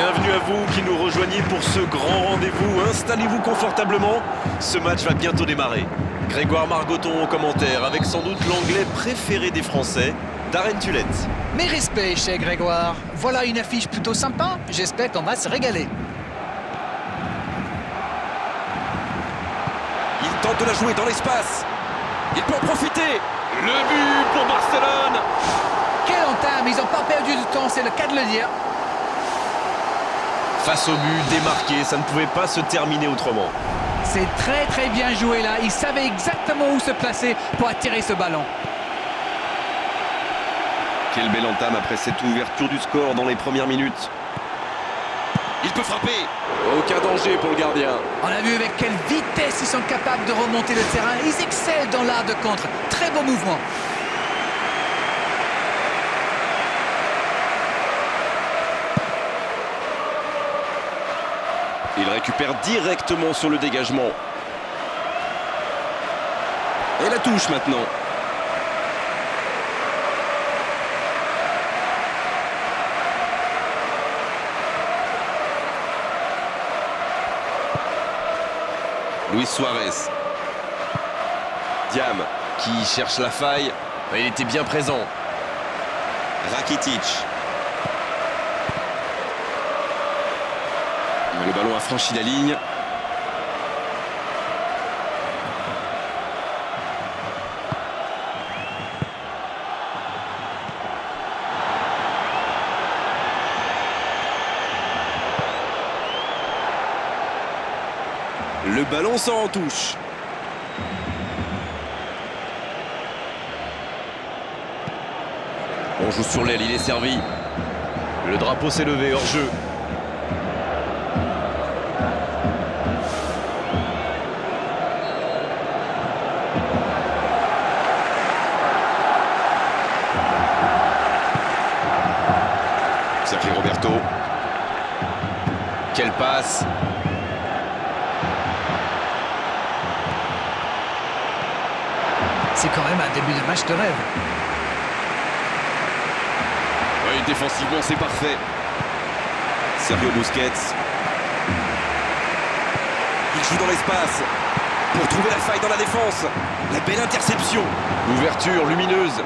Bienvenue à vous qui nous rejoignez pour ce grand rendez-vous. Installez-vous confortablement, ce match va bientôt démarrer. Grégoire Margoton au commentaire avec sans doute l'anglais préféré des Français, Darren Tulette. Mes respects chez Grégoire. Voilà une affiche plutôt sympa, j'espère qu'on va se régaler. Il tente de la jouer dans l'espace. Il peut en profiter. Le but pour Barcelone. Quelle entame, ils n'ont pas perdu de temps, c'est le cas de le dire. Face au but, démarqué, ça ne pouvait pas se terminer autrement. C'est très bien joué là, il savait exactement où se placer pour attirer ce ballon. Quelle belle entame après cette ouverture du score dans les premières minutes. Il peut frapper. Aucun danger pour le gardien. On a vu avec quelle vitesse ils sont capables de remonter le terrain. Ils excellent dans l'art de contre. Très beau mouvement. Il récupère directement sur le dégagement. Et la touche maintenant. Luis Suarez. Diam qui cherche la faille. Il était bien présent. Rakitic. Le ballon a franchi la ligne. Le ballon sort en touche. On joue sur l'aile, il est servi. Le drapeau s'est levé hors jeu. Sergio Roberto. Quelle passe. C'est quand même un début de match de rêve. Oui, défensivement, c'est parfait. Sergio Busquets. Il joue dans l'espace pour trouver la faille dans la défense. La belle interception. L'ouverture lumineuse.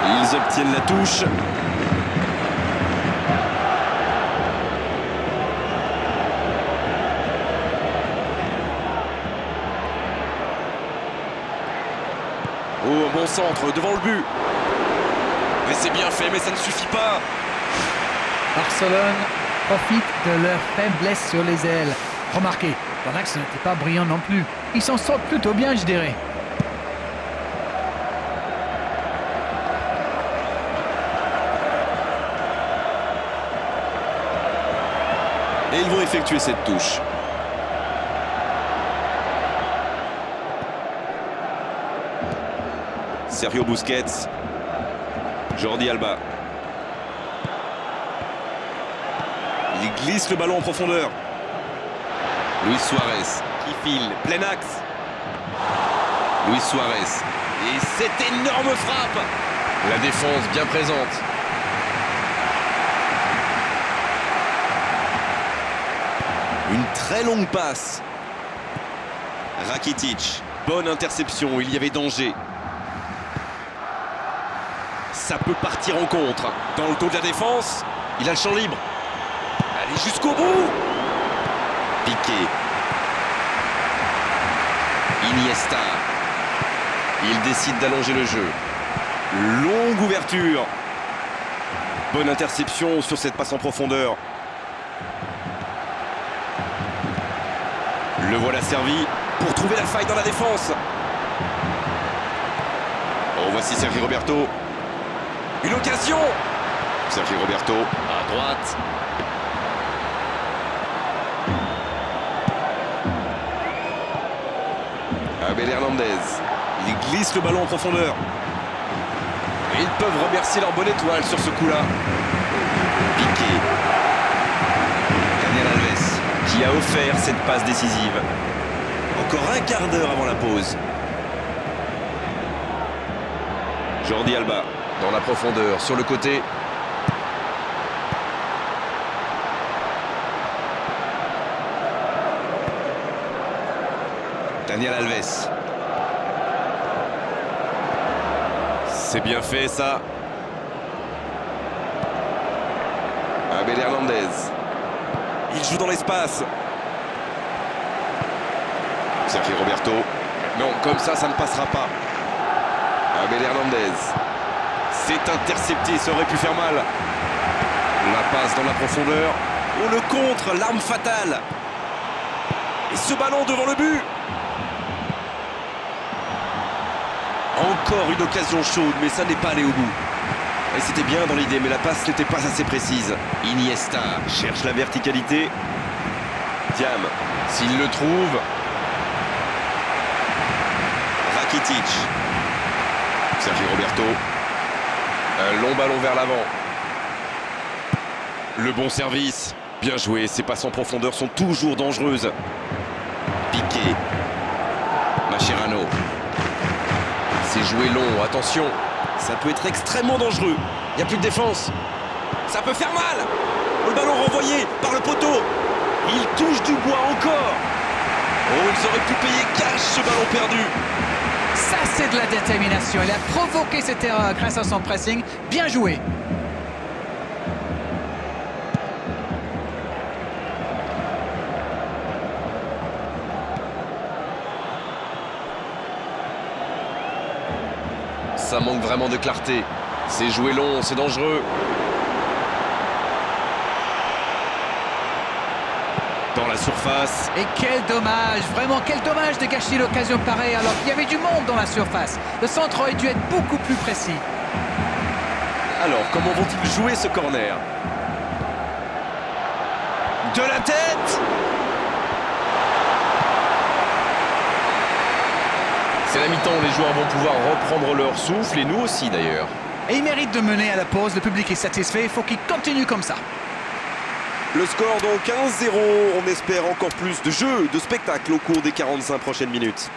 Ils obtiennent la touche. Oh, un bon centre devant le but. Mais c'est bien fait, mais ça ne suffit pas. Barcelone profite de leur faiblesse sur les ailes. Remarquez, pendant que ce n'était pas brillant non plus. Ils s'en sortent plutôt bien, je dirais. Et ils vont effectuer cette touche. Sergio Busquets. Jordi Alba. Il glisse le ballon en profondeur. Luis Suarez qui file, plein axe. Luis Suarez. Et cette énorme frappe. La défense bien présente. Une très longue passe. Rakitic. Bonne interception, il y avait danger. Ça peut partir en contre. Dans le dos de la défense, il a le champ libre. Allez jusqu'au bout. Piqué. Iniesta. Il décide d'allonger le jeu. Longue ouverture. Bonne interception sur cette passe en profondeur. Le voilà servi pour trouver la faille dans la défense. Oh, voici Sergio Roberto. Une occasion. Sergio Roberto à droite. Abel Hernandez. Il glisse le ballon en profondeur. Et ils peuvent remercier leur bonne étoile sur ce coup-là. Piqué. Daniel Alves qui a offert cette passe décisive. Encore un quart d'heure avant la pause. Jordi Alba dans la profondeur, sur le côté. Daniel Alves. C'est bien fait ça. Abel Hernandez. Il joue dans l'espace. Sergio Roberto. Non, comme ça ne passera pas. Abel Hernandez. C'est intercepté, ça aurait pu faire mal. La passe dans la profondeur. On le contre, l'arme fatale. Et ce ballon devant le but. Encore une occasion chaude, mais ça n'est pas allé au bout. Et c'était bien dans l'idée, mais la passe n'était pas assez précise. Iniesta cherche la verticalité. Thiam, s'il le trouve. Rakitic. Sergio Roberto. Un long ballon vers l'avant. Le bon service. Bien joué, ces passes en profondeur sont toujours dangereuses. Piqué. Mascherano. C'est joué long, attention. Ça peut être extrêmement dangereux. Il n'y a plus de défense. Ça peut faire mal. Le ballon renvoyé par le poteau. Il touche du bois encore. Oh, ils auraient pu payer cash ce ballon perdu. Ça, c'est de la détermination. Il a provoqué cette erreur grâce à son pressing. Bien joué. Ça manque vraiment de clarté. C'est joué long, c'est dangereux. Dans la surface. Et quel dommage, vraiment quel dommage de gâcher l'occasion pareille alors qu'il y avait du monde dans la surface. Le centre aurait dû être beaucoup plus précis. Alors, comment vont-ils jouer ce corner? De la tête! C'est la mi-temps, les joueurs vont pouvoir reprendre leur souffle, et nous aussi d'ailleurs. Et il mérite de mener à la pause, le public est satisfait, il faut qu'il continue comme ça. Le score donc 1-0, on espère encore plus de jeu, de spectacle au cours des 45 prochaines minutes.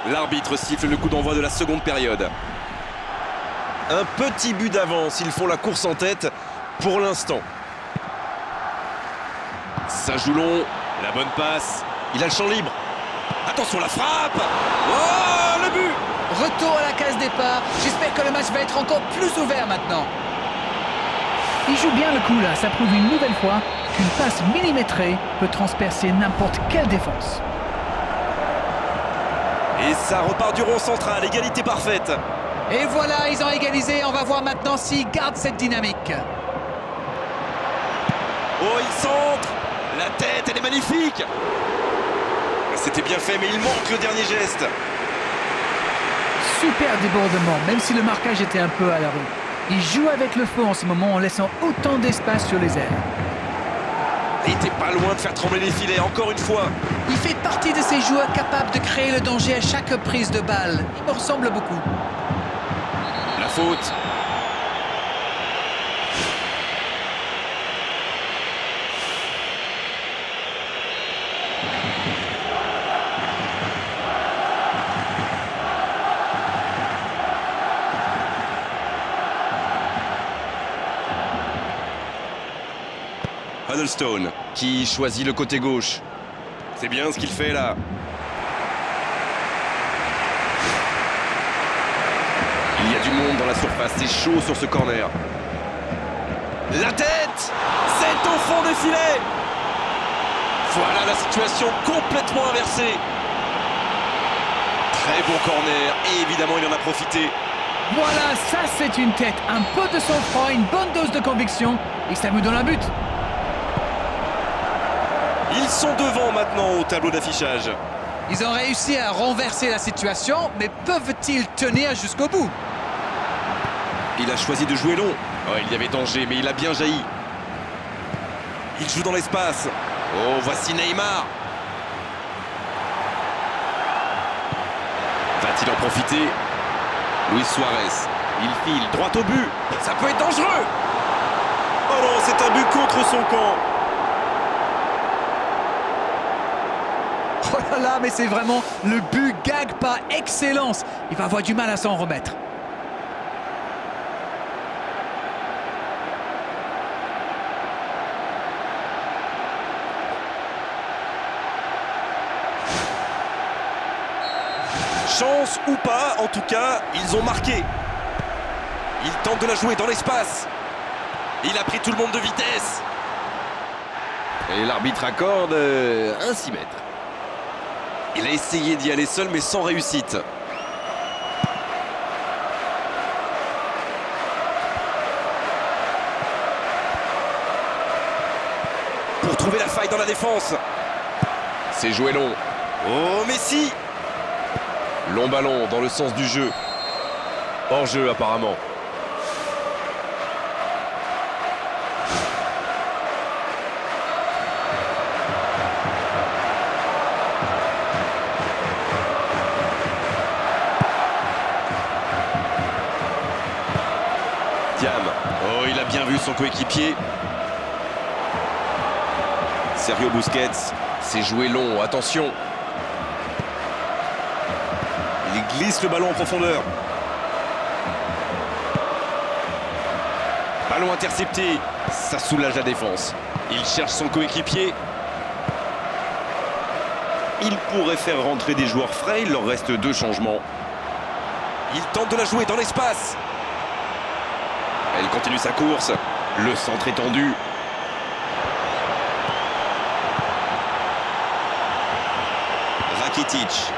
L'arbitre siffle le coup d'envoi de la seconde période. Un petit but d'avance, ils font la course en tête pour l'instant. Ça joue long, la bonne passe, il a le champ libre. Attention la frappe. Oh, le but. Retour à la case départ, j'espère que le match va être encore plus ouvert maintenant. Il joue bien le coup là, ça prouve une nouvelle fois qu'une passe millimétrée peut transpercer n'importe quelle défense. Et ça repart du rond central, égalité parfaite. Et voilà, ils ont égalisé, on va voir maintenant s'ils gardent cette dynamique. Oh, il centre. La tête, elle est magnifique. C'était bien fait, mais il manque le dernier geste. Super débordement, même si le marquage était un peu à la rue. Il joue avec le feu en ce moment en laissant autant d'espace sur les ailes. Il était pas loin de faire trembler les filets, encore une fois. Il fait partie de ces joueurs capables de créer le danger à chaque prise de balle. Il me ressemble beaucoup. La faute. Huddlestone qui choisit le côté gauche. C'est bien ce qu'il fait là. Il y a du monde dans la surface, c'est chaud sur ce corner. La tête! C'est au fond des filets! Voilà la situation complètement inversée. Très bon corner et évidemment il en a profité. Voilà, ça c'est une tête. Un peu de sang-froid, une bonne dose de conviction. Et ça me donne un but. Ils sont devant maintenant au tableau d'affichage. Ils ont réussi à renverser la situation, mais peuvent-ils tenir jusqu'au bout? Il a choisi de jouer long. Oh, il y avait danger, mais il a bien jailli. Il joue dans l'espace. Oh, voici Neymar. Va-t-il en profiter? Luis Suarez. Il file droit au but. Ça peut être dangereux. Oh non, c'est un but contre son camp. Oh là là, mais c'est vraiment le but gag par excellence. Il va avoir du mal à s'en remettre. Chance ou pas, en tout cas, ils ont marqué. Il tente de la jouer dans l'espace. Il a pris tout le monde de vitesse. Et l'arbitre accorde un 6 mètres. Il a essayé d'y aller seul, mais sans réussite. Pour trouver la faille dans la défense. C'est joué long. Oh, Messi! Long ballon dans le sens du jeu. Hors jeu apparemment. Thiam. Oh, il a bien vu son coéquipier. Sergio Busquets. C'est joué long, attention. Il glisse le ballon en profondeur. Ballon intercepté. Ça soulage la défense. Il cherche son coéquipier. Il pourrait faire rentrer des joueurs frais. Il leur reste 2 changements. Il tente de la jouer dans l'espace. Elle continue sa course. Le centre est tendu. Rakitic.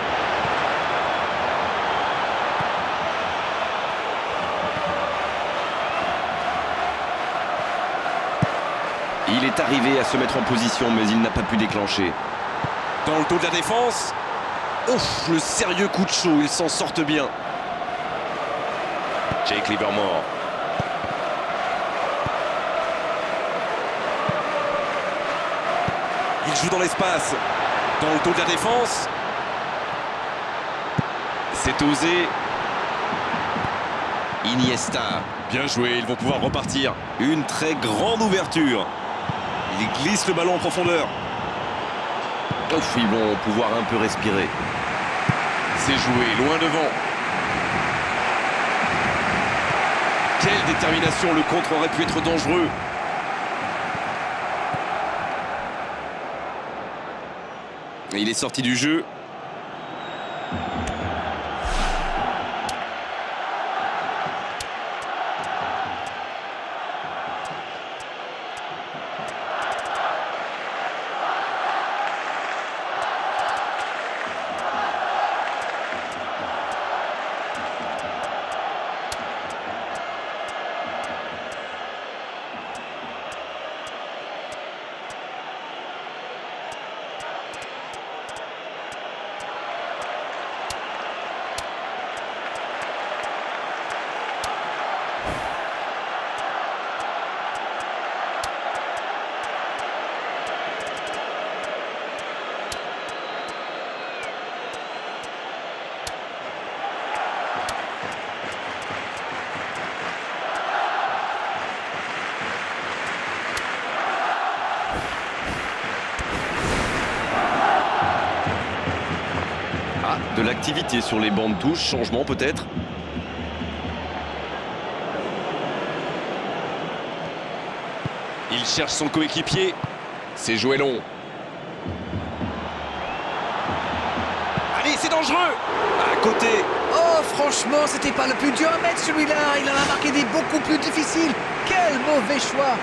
Il est arrivé à se mettre en position, mais il n'a pas pu déclencher. Dans le dos de la défense. Ouf, le sérieux coup de chaud, ils s'en sortent bien. Jake Livermore. Il joue dans l'espace. Dans le dos de la défense. C'est osé. Iniesta. Bien joué, ils vont pouvoir repartir. Une très grande ouverture. Il glisse le ballon en profondeur. Ouf, ils vont pouvoir un peu respirer. C'est joué, loin devant. Quelle détermination, le contre aurait pu être dangereux. Et il est sorti du jeu. De l'activité sur les bancs de touche, changement peut-être. Il cherche son coéquipier. C'est joué long. Allez, c'est dangereux. À côté. Oh, franchement, c'était pas le plus dur à mettre celui-là. Il en a marqué des beaucoup plus difficiles. Quel mauvais choix.